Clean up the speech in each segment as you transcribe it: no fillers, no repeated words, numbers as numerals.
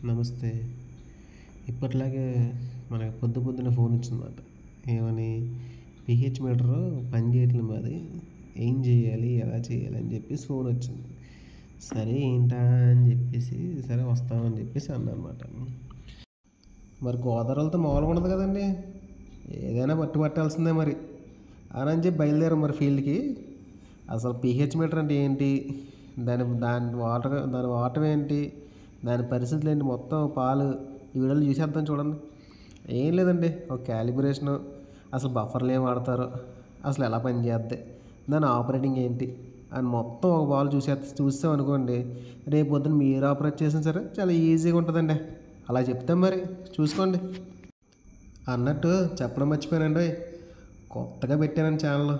నమస్తే. ఇప్పటిలాగే మనకి పొద్దున్న ఫోన్ వచ్చిందన్నమాట. ఏమని పీహెచ్ మీటరు పని చేయట్లేదు మాది. ఏం చేయాలి? ఎలా చేయాలి? అని చెప్పేసి ఫోన్ వచ్చింది. సరే ఏంటా అని చెప్పేసి సరే వస్తామని చెప్పేసి అన్నమాట. మరి గోదావరితో మామూలుగా ఉండదు కదండి. ఏదైనా పట్టాల్సిందే మరి అని చెప్పి బయలుదేరాం మరి ఫీల్డ్కి. అసలు పీహెచ్ మీటర్ అంటే ఏంటి, దాని వాటర్ ఏంటి, దాని పరిస్థితులు ఏంటి, మొత్తం పాలు ఈ వీడియోలో చూసేద్దాం చూడండి. ఏం లేదండి, ఒక క్యాలిబ్రేషను, అసలు బఫర్లు ఏం వాడతారో, అసలు ఎలా పనిచేద్ది, దాని ఆపరేటింగ్ ఏంటి అని మొత్తం ఒక బాల్ చూస్తాం అనుకోండి. రేపు పొద్దున్న మీరు ఆపరేట్ చేసినా సరే చాలా ఈజీగా ఉంటుందండి. అలా చెప్తాం మరి చూసుకోండి. అన్నట్టు చెప్పడం మర్చిపోయానండి, కొత్తగా పెట్టానండి ఛానల్.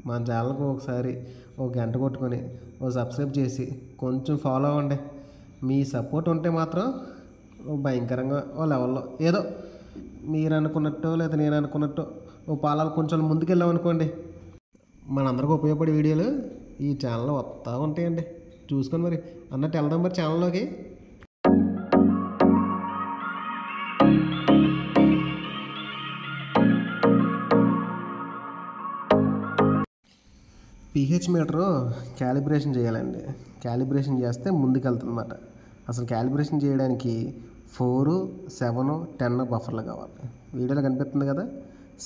మన ఛానల్కి ఒకసారి ఒక గంట కొట్టుకొని ఒక సబ్స్క్రైబ్ చేసి కొంచెం ఫాలో అవ్వండి. మీ సపోర్ట్ ఉంటే మాత్రం భయంకరంగా ఓ లెవెల్లో ఏదో మీరు అనుకున్నట్టు లేదా నేను అనుకున్నట్టు ఓ పాలాలు కొంచెం ముందుకెళ్ళాం అనుకోండి, మనందరికీ ఉపయోగపడే వీడియోలు ఈ ఛానల్లో వస్తూ ఉంటాయండి. చూసుకొని మరి అన్నట్టు వెళ్దాం మరి ఛానల్లోకి. పీహెచ్ మీటరు క్యాలిబ్రేషన్ చేయాలండి. క్యాలిబ్రేషన్ చేస్తే ముందుకెళ్తుందన్నమాట. అసలు క్యాలిబ్రేషన్ చేయడానికి 4, 7, 10 బఫర్లు కావాలి. వీడియోలో కనిపిస్తుంది కదా,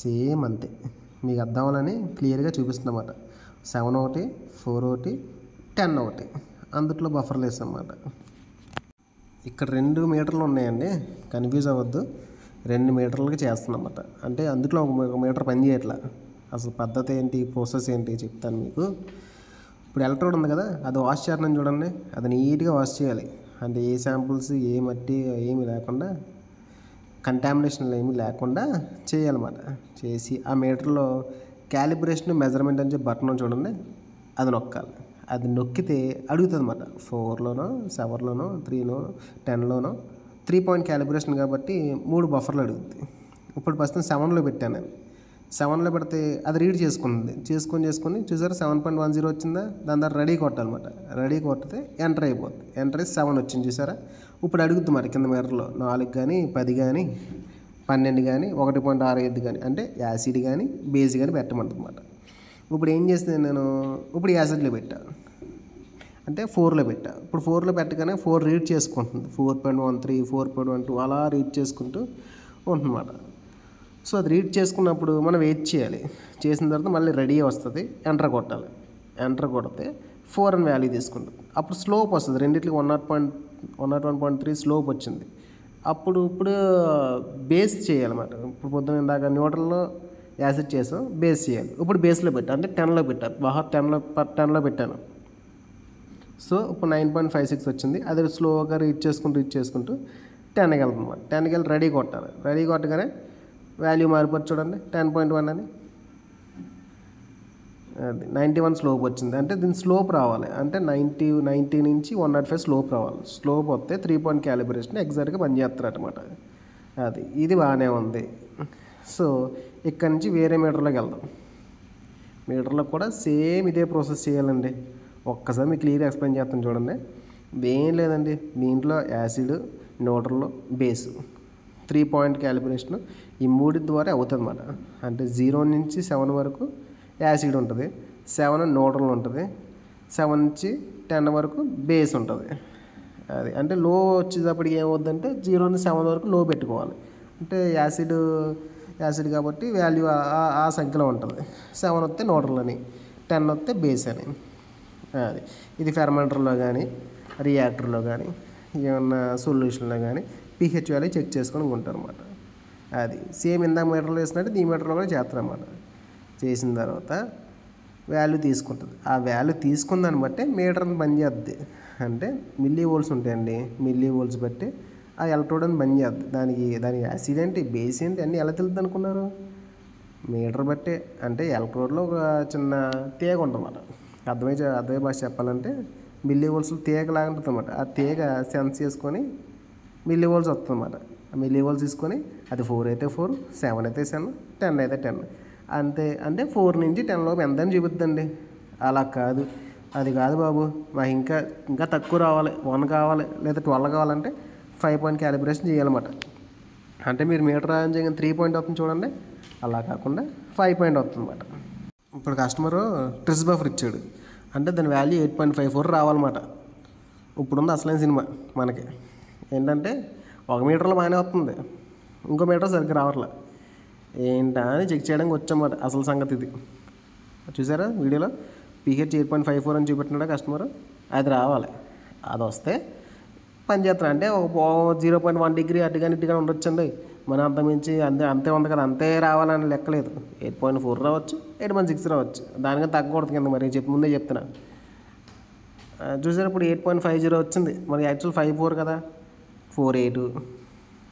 సేమ్ అంతే. మీకు అర్థం అవ్వాలని క్లియర్గా చూపిస్తుందన్నమాట. 7 ఒకటి, 4 ఒకటి, 10 ఒకటి, అందుట్లో బఫర్లు వేస్తామన్నమాట. ఇక్కడ 2 మీటర్లు ఉన్నాయండి, కన్ఫ్యూజ్ అవ్వద్దు. 2 మీటర్లకి చేస్తానమాట. అంటే అందులో ఒక మీటర్ పని చేయట్లా. అసలు పద్ధతి ఏంటి, ప్రాసెస్ ఏంటి చెప్తాను మీకు. ఇప్పుడు ఎలక్ట్రోడ్ ఉంది కదా, అది వాష్ చేస్తున్నాను చూడండి. అది నీట్గా వాష్ చేయాలి. అంటే ఏ శాంపుల్స్, ఏ మట్టి ఏమి లేకుండా, కంటామినేషన్ ఏమి లేకుండా చేయాలన్నమాట. చేసి ఆ మీటర్లో క్యాలిబ్రేషన్ మెజర్మెంట్ అని చెప్పి బటన్ చూడండి, అది నొక్కాలి. అది నొక్కితే అడుగుతుంది అన్నమాట. 4లోనో 7లోనో 3నో 10లోనో 3 పాయింట్ క్యాలిబ్రేషన్ కాబట్టి 3 బఫర్లు అడుగుతుంది. ఇప్పుడు ప్రస్తుతం 7లో పెట్టాను నేను. 7లో పెడితే అది రీడ్ చేసుకొని చూసారా 7.10 వచ్చిందా, దాని ద్వారా రెడీ కొట్టాలన్నమాట. రెడీ కొట్టితే ఎంటర్ అయిపోద్ది. ఎంటర్ అయితే 7 వచ్చింది చూసారా. ఇప్పుడు అడుగుద్ది మరి కింద మీటర్లో 4 కానీ 10 కానీ 12 కానీ 1.65 కానీ, అంటే యాసిడ్ కానీ బేస్ కానీ పెట్టమంటుంది అన్నమాట. ఇప్పుడు ఏం చేస్తే నేను ఇప్పుడు యాసిడ్లో పెట్టా, అంటే 4లో పెట్టా. ఇప్పుడు 4లో పెట్టగానే 4 రీడ్ చేసుకుంటుంది. 4.13, 4.12 అలా రీడ్ చేసుకుంటూ ఉంటుందన్నమాట. సో అది రీడ్ చేసుకున్నప్పుడు మనం వెయిట్ చేయాలి. చేసిన తర్వాత మళ్ళీ రెడీ వస్తుంది, ఎంటర్ కొట్టాలి. ఎంటర్ కొడితే 4 అని వాల్యూ తీసుకుంటుంది. అప్పుడు స్లోప్ వస్తుంది. రెండింటికి 101.3 స్లోప్ వచ్చింది. ఇప్పుడు బేస్ చేయాలన్నమాట. ఇప్పుడు పొద్దున ఇందాక న్యూట్రల్లో యాసిడ్ చేసాం, బేస్ చేయాలి. ఇప్పుడు బేస్లో పెట్టాను, అంటే 10లో పెట్టాను. బాగా 10లో పెట్టాను. సో ఇప్పుడు 9.56 వచ్చింది. అది స్లోగా రీడ్ చేసుకుంటూ 10కి వెళ్తుంది అన్నమాట. 10కి వెళ్ళి రెడీ కొట్టాలి. రెడీ కొట్టగానే వాల్యూ మారిపోతుంది చూడండి, 10.1 అని. అది 91 స్లోప్ వచ్చింది. అంటే దీని స్లోప్ రావాలి, అంటే 90 నుంచి 105 స్లోప్ రావాలి. స్లోప్ వస్తే 3 పాయింట్ క్యాలిబ్రేషన్ ఎగ్జాక్ట్గా పనిచేస్తారు అన్నమాట. అది ఇది బాగానే ఉంది. సో ఇక్కడ నుంచి వేరే మీటర్లోకి వెళ్దాం. మీటర్లో కూడా సేమ్ ఇదే ప్రాసెస్ చేయాలండి. ఒక్కసారి మీకు క్లియర్గా ఎక్స్ప్లెయిన్ చేస్తాను చూడండి. ఇదేం లేదండి, దీంట్లో acid, neutral, base 3 point calibration ఈ 3 ద్వారా అవుతుంది అన్నమాట. అంటే 0 నుంచి 7 వరకు యాసిడ్ ఉంటుంది, 7 న్యూట్రల్ ఉంటుంది, 7 నుంచి 10 వరకు బేస్ ఉంటుంది. అది అంటే లో వచ్చేటప్పటికి ఏమవుద్దంటే 0 నుంచి 7 వరకు లో పెట్టుకోవాలి. అంటే యాసిడ్ కాబట్టి వాల్యూ ఆ సంఖ్యలో ఉంటుంది. 7 వస్తే న్యూట్రల్ అని, 10 వస్తే బేస్ అని. అది ఇది ఫెర్మెంటర్లో కానీ రియాక్టర్లో కానీ ఏమన్నా సొల్యూషన్లో కానీ పీహెచ్ వాల్యూ చెక్ చేసుకొని ఉంటారు అన్నమాట. అది సేమ్ ఇందాక మీటర్లో వేసినట్టు ఈ మీటర్లో కూడా చేస్తారన్నమాట. చేసిన తర్వాత వాల్యూ తీసుకుంటుంది. ఆ వాల్యూ తీసుకుందాన్ని బట్టి మీటర్ని బంద్ చేద్ది. అంటే మిల్లీ వోల్ట్స్ ఉంటాయండి, మిల్లీ వోల్ట్స్ బట్టి ఆ ఎలక్ట్రోడ్ అని బంద్ చేద్ది. దాని యాసిడ్ ఏంటి, బేస్ ఏంటి అన్నీ ఎలా తెలుస్తుంది అనుకున్నారు? మీటర్ బట్టే. అంటే ఎలక్ట్రోడ్లో ఒక చిన్న తీగ ఉంటుందన్నమాట. అర్థమయ్యే భాష చెప్పాలంటే మిల్లీ వోల్ట్స్లో తీగలాగా ఉంటుంది అన్నమాట. ఆ తీగ సెన్స్ చేసుకొని మిల్లీ వోల్ట్స్ వస్తుందన్నమాట. ఆ మిల్లీ వోల్ట్స్ తీసుకొని అది 4 అయితే 4, 7 అయితే 7, 10 అయితే 10 అంతే. అంటే 4 నుంచి 10 లోపు ఎంత అని చూపిద్దండి. అలా కాదు, అది కాదు బాబు, మాకు ఇంకా తక్కువ రావాలి, 1 కావాలి లేదా 12 కావాలంటే 5 పాయింట్ క్యాలిబ్రేషన్ చేయాలన్నమాట. అంటే మీరు మీటర్ ఆన్ చేయగానే 3 పాయింట్ వస్తుంది చూడండి, అలా కాకుండా 5 పాయింట్ వస్తుంది అన్నమాట. ఇప్పుడు కస్టమరు ట్రిస్ బఫర్ ఇచ్చాడు అంటే దాని వాల్యూ 8.54 రావాలన్నమాట. ఇప్పుడుంది అసలైన సినిమా మనకి ఏంటంటే 1 మీటర్లో బాగానే వస్తుంది, ఇంకో మీటర్ సరిగ్గా రావట్లే. ఏంటా అని చెక్ చేయడానికి వచ్చామాట. అసలు సంగతి ఇది చూసారా వీడియోలో pH 8.54 అని చూపెట్టినాడా కస్టమర్. అది రావాలి, అది వస్తే పని చేస్తాను. అంటే 0.1 డిగ్రీ అటుగాని ఇటుగాని ఉండొచ్చండి, మన అంత మించి అంతే ఉంది కదా, అంతే రావాలని లెక్కలేదు. 8.4 రావచ్చు, 8.6 రావచ్చు, దానికన్నా తగ్గకూడదు కింద. మరి ముందే చెప్తున్నా. చూసారు ఇప్పుడు 8.50 వచ్చింది, మరి యాక్చువల్ 54 కదా, 48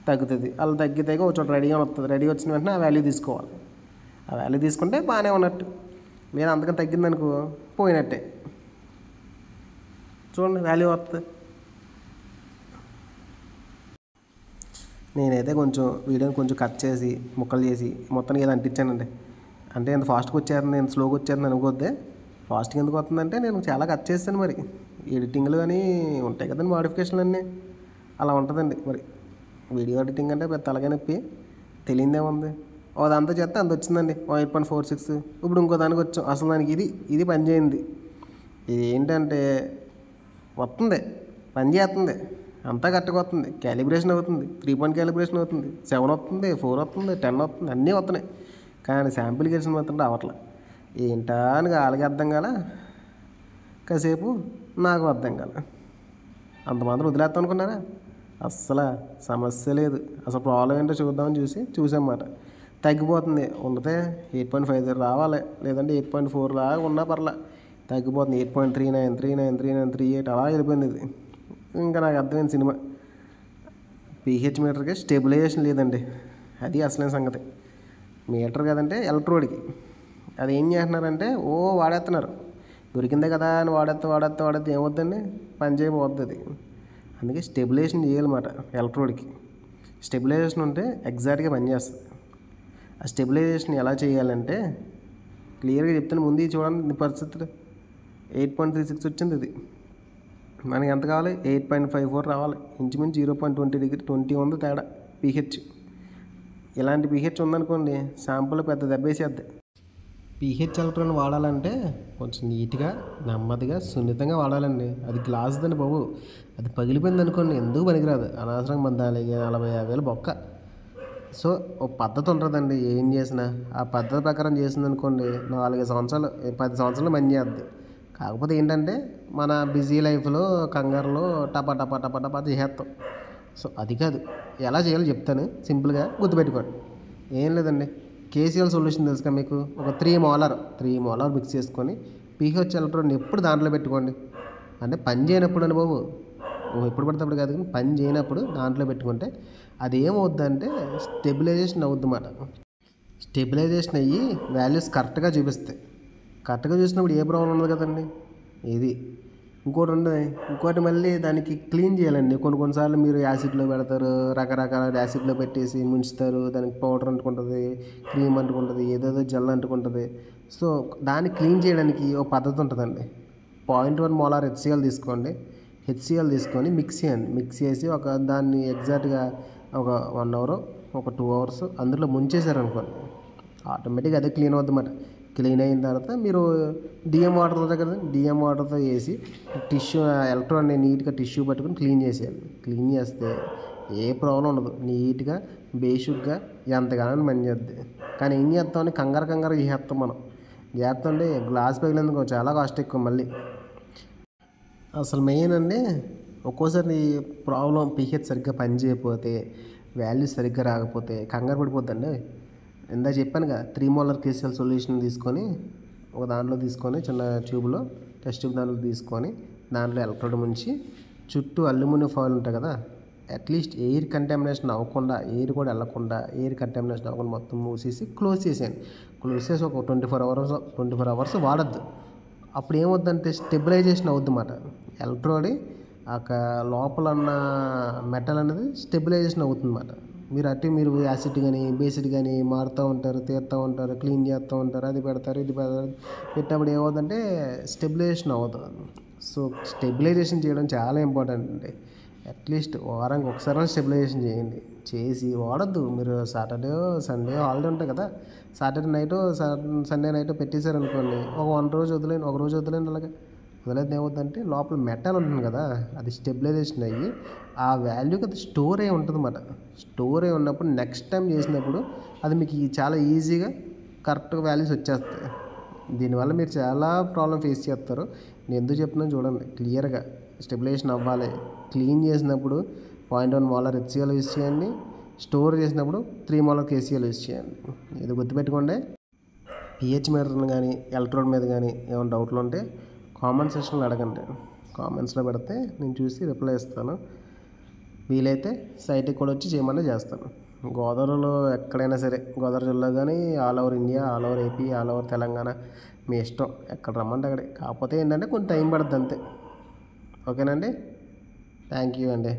తగ్గుతుంది. అలా తగ్గితే ఒక చోట రెడీగా వస్తుంది. రెడీ వచ్చిన వెంటనే ఆ వాల్యూ తీసుకోవాలి. ఆ వాల్యూ తీసుకుంటే బాగానే ఉన్నట్టు, లేదా అంతకని తగ్గిందనుకో పోయినట్టే. చూడండి వాల్యూ వస్తుంది. నేనైతే కొంచెం వీడియోని కొంచెం కట్ చేసి ముక్కలు చేసి మొత్తానికి ఏదో అంటించానండి. అంటే ఎంత ఫాస్ట్గా వచ్చేస్తుంది, ఎంత స్లోగా వచ్చేస్తుంది అనుకోద్దే. ఫాస్ట్గా ఎందుకు వస్తుందంటే నేను చాలా కట్ చేస్తాను. మరి ఎడిటింగ్లు అని ఉంటాయి కదండి, మోడిఫికేషన్లు అన్నీ అలా ఉంటుందండి. మరి వీడియో ఎడిటింగ్ అంటే పెద్ద తలగా నొప్పి, తెలియదేముంది. అదంతా చేస్తే అంత వచ్చిందండి 8.46. ఇప్పుడు ఇంకో దానికి వచ్చాం. అసలు దానికి ఇది పని చేయింది. ఇది ఏంటంటే వస్తుంది, పని చేస్తుంది, అంతా కరెక్ట్గా వస్తుంది, క్యాలిబ్రేషన్ అవుతుంది, 3 పాయింట్ క్యాలిబ్రేషన్ అవుతుంది, 7 వస్తుంది, 4 వస్తుంది, 10 వస్తుంది, అన్నీ వస్తున్నాయి. కానీ శాంపిల్ గెలిచిన మాత్రం రావట్లే. ఏంటా అని వాళ్ళకి అర్థం కాల, కాసేపు నాకు అర్థం కాల. అంత మాత్రం వదిలేస్తాం అనుకున్నారా? అస్సలు సమస్య లేదు. అసలు ప్రాబ్లం ఏంటో చూద్దామని చూసామన్నమాట. తగ్గిపోతుంది, ఉండితే 8.50 రావాలి, లేదంటే 8.4 లాగా ఉన్నా పర్లే. తగ్గిపోతుంది 8.39, 39, 39, 38 అలా వెళ్ళిపోయింది. ఇది ఇంకా నాకు అర్థమైంది సినిమా. pH మీటర్కి స్టెబిలైజేషన్ లేదండి, అది అసలైన సంగతి. మీటర్ కదంటే ఎలక్ట్రోడ్కి అది ఏం చేస్తున్నారంటే వాడేస్తున్నారు. దొరికిందే కదా అని వాడేస్తే ఏమవుద్దండి, పని చేయబోద్ది అది. అందుకే స్టెబిలైజేషన్ చేయాలన్నమాట. ఎలక్ట్రోడ్కి స్టెబిలైజేషన్ ఉంటే ఎగ్జాక్ట్గా పనిచేస్తుంది. ఆ స్టెబిలైజేషన్ ఎలా చేయాలంటే క్లియర్గా చెప్తాను. ముందు చూడండి పరిస్థితులు. 8.36 వచ్చింది. ఇది మనకి ఎంత కావాలి, 8.54 రావాలి. ఇంచుమించు 0.20 డిగ్రీ 20 ఉంది తేడా pH. ఇలాంటి pH ఉందనుకోండి శాంపుల్ పెద్ద దెబ్బేసేద్ది. pH ఎలక్ట్రాన్ వాడాలంటే కొంచెం నీట్గా, నెమ్మదిగా, సున్నితంగా వాడాలండి. అది గ్లాసుదని బాబు, అది పగిలిపోయింది అనుకోండి ఎందుకు పనికిరాదు. అనవసరంగా మన 40,000 బొక్క. సో ఒక పద్ధతి ఉంటుందండి ఏం చేసినా. ఆ పద్ధతి ప్రకారం చేసిందనుకోండి 4 సంవత్సరాలు 10 సంవత్సరాలు పని చేద్ది. కాకపోతే ఏంటంటే మన బిజీ లైఫ్లో కంగారులో టపా చేసేస్తాం. సో అది కాదు, ఎలా చేయాలో చెప్తాను, సింపుల్గా గుర్తుపెట్టుకోండి. ఏం లేదండి, KCl సొల్యూషన్ తెలుసుగా మీకు. ఒక 3 మోలార్ మిక్స్ చేసుకొని pH ఎలక్ట్రోడ్ని ఎప్పుడు దాంట్లో పెట్టుకోండి. అంటే పని చేయనప్పుడు అని బాబు, ఎప్పుడు పడితే అప్పుడు కాదు, కానీ పని చేయనప్పుడు దాంట్లో పెట్టుకుంటే అది ఏమవుద్దంటే స్టెబిలైజేషన్ అవుద్ది అన్నమాట. స్టెబిలైజేషన్ అయ్యి వాల్యూస్ కరెక్ట్గా చూపిస్తాయి. కరెక్ట్గా చూసినప్పుడు ఏ ప్రాబ్లం ఉండదు కదండి. ఇది ఇంకోటి మళ్ళీ దానికి క్లీన్ చేయాలండి. కొన్నిసార్లు మీరు యాసిడ్లో పెడతారు, రకరకాల యాసిడ్లో పెట్టేసి ముంచుతారు, దానికి పౌడర్ అంటుకుంటుంది, క్రీమ్ అంటుకుంటుంది, ఏదేదో జెల్ అంటుకుంటుంది. సో దాన్ని క్లీన్ చేయడానికి ఒక పద్ధతి ఉంటుందండి. 0.1 మోలార్ HCl తీసుకోండి. HCl తీసుకొని మిక్స్ చేయండి. మిక్స్ చేసి దాన్ని ఎగ్జాక్ట్గా ఒక 1 అవర్, ఒక 2 అవర్స్ అందులో ముంచేశారనుకోండి, ఆటోమేటిక్గా అదే క్లీన్ అవుద్ది అన్నమాట. క్లీన్ అయిన తర్వాత మీరు DM వాటర్ ఉంటుంది కదా, DM వాటర్తో వేసి టిష్యూ ఎలక్ట్రాన్ని నీట్గా టిష్యూ పట్టుకొని క్లీన్ చేసేయాలి. క్లీన్ చేస్తే ఏ ప్రాబ్లం ఉండదు, నీట్గా బేసిక్గా ఎంతగానో పని చేద్ది. కానీ ఏం చేస్తామని కంగారు చేస్తాం మనం. చేస్తుంటే గ్లాస్ పగిలేందుకు చాలా కాస్ట్ ఎక్కువ. మళ్ళీ అసలు మెయిన్ అండి, ఒక్కోసారి ప్రాబ్లం pH సరిగ్గా పని చేయకపోతే, వాల్యూస్ సరిగ్గా రాకపోతే కంగారు పడిపోద్దండి. ఇందా చెప్పానుగా 3 మోలార్ KCl సొల్యూషన్ తీసుకొని ఒక దాంట్లో తీసుకొని చిన్న ట్యూబ్లో, టెస్ట్ ట్యూబ్ దాంట్లో తీసుకొని దాంట్లో ఎలక్ట్రోడ్ ముంచి చుట్టూ అల్యూమినియం ఫాయిల్ ఉంటాయి కదా, అట్లీస్ట్ ఎయిర్ కంటామినేషన్ అవ్వకుండా, ఎయిర్ కూడా వెళ్ళకుండా, ఎయిర్ కంటామినేషన్ అవ్వకుండా మొత్తం మూసేసి క్లోజ్ చేసేయండి. క్లోజ్ చేసి ఒక 24 అవర్స్ వాడద్దు. అప్పుడు ఏమవుద్దంటే స్టెబిలైజేషన్ అవుద్ది అన్నమాట. ఎలక్ట్రోడ్ లోపల ఉన్న మెటల్ అనేది స్టెబిలైజేషన్ అవుతుందన్నమాట. మీరు యాసిడ్ కానీ బేసిడ్ కానీ మారుతూ ఉంటారు, తీస్తూ ఉంటారు, క్లీన్ చేస్తూ ఉంటారు, అది పెడతారు, ఇది పెడతారు. పెట్టినప్పుడు ఏమవుతుందంటే స్టెబిలైజేషన్ అవ్వదు. సో స్టెబిలైజేషన్ చేయడం చాలా ఇంపార్టెంట్ అండి. అట్లీస్ట్ వారానికి ఒకసారి స్టెబిలైజేషన్ చేయండి. చేసి వాడద్దు. మీరు సాటర్డే సండే హాలిడే ఉంటాయి కదా, సాటర్డే నైట్ సండే నైట్ పెట్టేశారనుకోండి, ఒక రోజు వదిలేండి, ఒక రోజు వదిలేండి. అలాగే వదిలేదు ఏమవుతుందంటే లోపల మెటల్ ఉంటుంది కదా, అది స్టెబిలైజేషన్ అయ్యి ఆ వాల్యూకి అది స్టోర్ అయి ఉంటుంది అన్నమాట. స్టోర్ అయి ఉన్నప్పుడు నెక్స్ట్ టైం చేసినప్పుడు అది మీకు చాలా ఈజీగా కరెక్ట్గా వాల్యూస్ వచ్చేస్తాయి. దీనివల్ల మీరు చాలా ప్రాబ్లం ఫేస్ చేస్తారు. నేను ఎందుకు చెప్తున్నాను చూడండి క్లియర్గా. స్టెబిలైజేషన్ అవ్వాలి. క్లీన్ చేసినప్పుడు 0.1 మోలార్ హెచ్సిఎల్ యూజ్ చేయండి. స్టోర్ చేసినప్పుడు 3 మోలార్ కేసీఎల్ యూజ్ చేయండి. ఇది గుర్తుపెట్టుకోండి. పిహెచ్ మీటర్ని కానీ ఎలక్ట్రోడ్ మీద కానీ ఏమైనా డౌట్లు ఉంటే కామెంట్ సెక్షన్లో అడగండి. కామెంట్స్లో పెడితే నేను చూసి రిప్లై ఇస్తాను. వీలైతే సైట్కి కూడా వచ్చి చేయమని చేస్తాను. గోదావరిలో ఎక్కడైనా సరే, గోదావరి జిల్లా కానీ all over India, all over AP, all over Telangana, మీ ఇష్టం ఎక్కడ రమ్మంటే అక్కడే. కాకపోతే ఏంటంటే కొంచెం టైం పడుతుంది అంతే. ఓకేనండి. థ్యాంక్ యూ అండి.